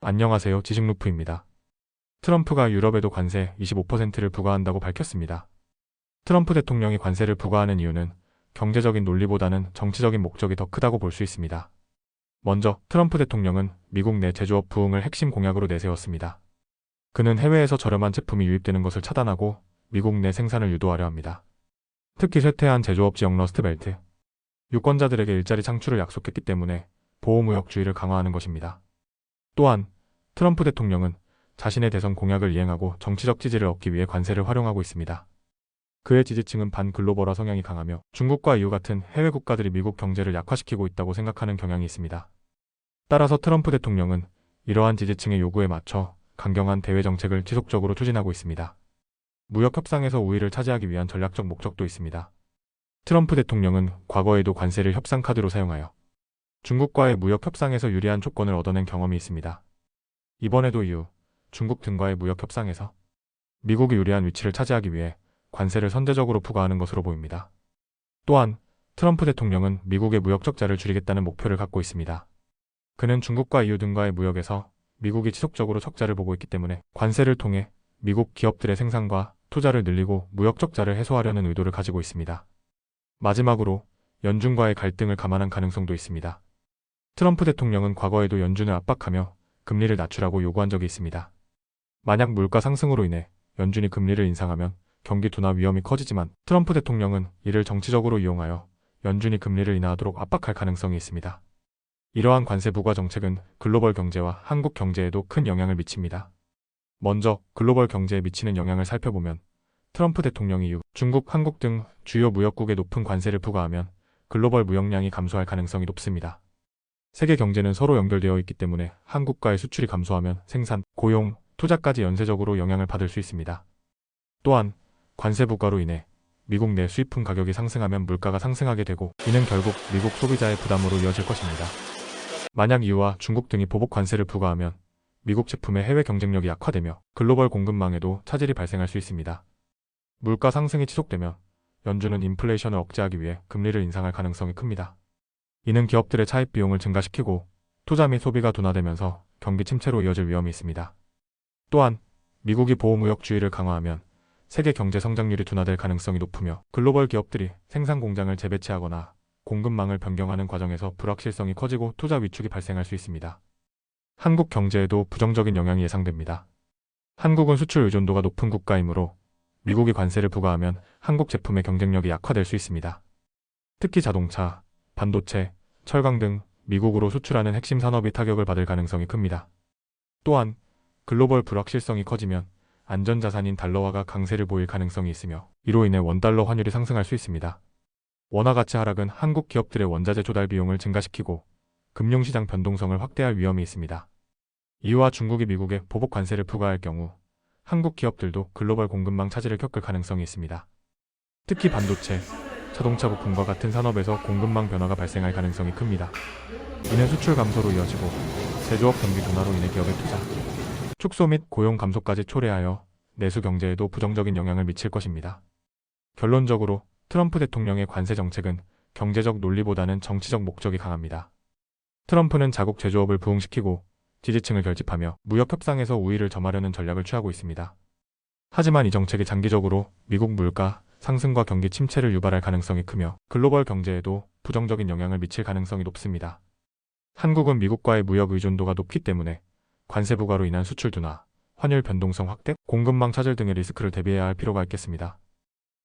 안녕하세요. 지식루프입니다. 트럼프가 유럽에도 관세 25%를 부과한다고 밝혔습니다. 트럼프 대통령이 관세를 부과하는 이유는 경제적인 논리보다는 정치적인 목적이 더 크다고 볼 수 있습니다. 먼저 트럼프 대통령은 미국 내 제조업 부흥을 핵심 공약으로 내세웠습니다. 그는 해외에서 저렴한 제품이 유입되는 것을 차단하고 미국 내 생산을 유도하려 합니다. 특히 쇠퇴한 제조업 지역 러스트벨트, 유권자들에게 일자리 창출을 약속했기 때문에 보호무역주의를 강화하는 것입니다. 또한 트럼프 대통령은 자신의 대선 공약을 이행하고 정치적 지지를 얻기 위해 관세를 활용하고 있습니다. 그의 지지층은 반글로벌화 성향이 강하며 중국과 EU 같은 해외 국가들이 미국 경제를 약화시키고 있다고 생각하는 경향이 있습니다. 따라서 트럼프 대통령은 이러한 지지층의 요구에 맞춰 강경한 대외 정책을 지속적으로 추진하고 있습니다. 무역 협상에서 우위를 차지하기 위한 전략적 목적도 있습니다. 트럼프 대통령은 과거에도 관세를 협상 카드로 사용하여 중국과의 무역 협상에서 유리한 조건을 얻어낸 경험이 있습니다. 이번에도 EU, 중국 등과의 무역 협상에서 미국이 유리한 위치를 차지하기 위해 관세를 선제적으로 부과하는 것으로 보입니다. 또한 트럼프 대통령은 미국의 무역 적자를 줄이겠다는 목표를 갖고 있습니다. 그는 중국과 EU 등과의 무역에서 미국이 지속적으로 적자를 보고 있기 때문에 관세를 통해 미국 기업들의 생산과 투자를 늘리고 무역 적자를 해소하려는 의도를 가지고 있습니다. 마지막으로 연준과의 갈등을 감안한 가능성도 있습니다. 트럼프 대통령은 과거에도 연준을 압박하며 금리를 낮추라고 요구한 적이 있습니다. 만약 물가 상승으로 인해 연준이 금리를 인상하면 경기 둔화 위험이 커지지만 트럼프 대통령은 이를 정치적으로 이용하여 연준이 금리를 인하하도록 압박할 가능성이 있습니다. 이러한 관세 부과 정책은 글로벌 경제와 한국 경제에도 큰 영향을 미칩니다. 먼저 글로벌 경제에 미치는 영향을 살펴보면 트럼프 대통령이 EU, 중국, 한국 등 주요 무역국에 높은 관세를 부과하면 글로벌 무역량이 감소할 가능성이 높습니다. 세계 경제는 서로 연결되어 있기 때문에 한국과의 수출이 감소하면 생산, 고용, 투자까지 연쇄적으로 영향을 받을 수 있습니다. 또한 관세 부과로 인해 미국 내 수입품 가격이 상승하면 물가가 상승하게 되고 이는 결국 미국 소비자의 부담으로 이어질 것입니다. 만약 EU와 중국 등이 보복 관세를 부과하면 미국 제품의 해외 경쟁력이 약화되며 글로벌 공급망에도 차질이 발생할 수 있습니다. 물가 상승이 지속되면 연준은 인플레이션을 억제하기 위해 금리를 인상할 가능성이 큽니다. 이는 기업들의 차입 비용을 증가시키고 투자 및 소비가 둔화되면서 경기 침체로 이어질 위험이 있습니다. 또한 미국이 보호무역주의를 강화하면 세계 경제 성장률이 둔화될 가능성이 높으며 글로벌 기업들이 생산 공장을 재배치하거나 공급망을 변경하는 과정에서 불확실성이 커지고 투자 위축이 발생할 수 있습니다. 한국 경제에도 부정적인 영향이 예상됩니다. 한국은 수출 의존도가 높은 국가이므로 미국이 관세를 부과하면 한국 제품의 경쟁력이 약화될 수 있습니다. 특히 자동차, 반도체, 철강 등 미국으로 수출하는 핵심 산업이 타격을 받을 가능성이 큽니다. 또한 글로벌 불확실성이 커지면 안전자산인 달러화가 강세를 보일 가능성이 있으며 이로 인해 원달러 환율이 상승할 수 있습니다. 원화 가치 하락은 한국 기업들의 원자재 조달 비용을 증가시키고 금융시장 변동성을 확대할 위험이 있습니다. EU와 중국이 미국에 보복 관세를 부과할 경우 한국 기업들도 글로벌 공급망 차질을 겪을 가능성이 있습니다. 특히 반도체, 자동차 부품과 같은 산업에서 공급망 변화가 발생할 가능성이 큽니다. 이는 수출 감소로 이어지고 제조업 경기 둔화로 인해 기업의 투자, 축소 및 고용 감소까지 초래하여 내수 경제에도 부정적인 영향을 미칠 것입니다. 결론적으로 트럼프 대통령의 관세 정책은 경제적 논리보다는 정치적 목적이 강합니다. 트럼프는 자국 제조업을 부흥시키고 지지층을 결집하며 무역 협상에서 우위를 점하려는 전략을 취하고 있습니다. 하지만 이 정책이 장기적으로 미국 물가 상승과 경기 침체를 유발할 가능성이 크며 글로벌 경제에도 부정적인 영향을 미칠 가능성이 높습니다. 한국은 미국과의 무역 의존도가 높기 때문에 관세 부과로 인한 수출 둔화, 환율 변동성 확대, 공급망 차질 등의 리스크를 대비해야 할 필요가 있겠습니다.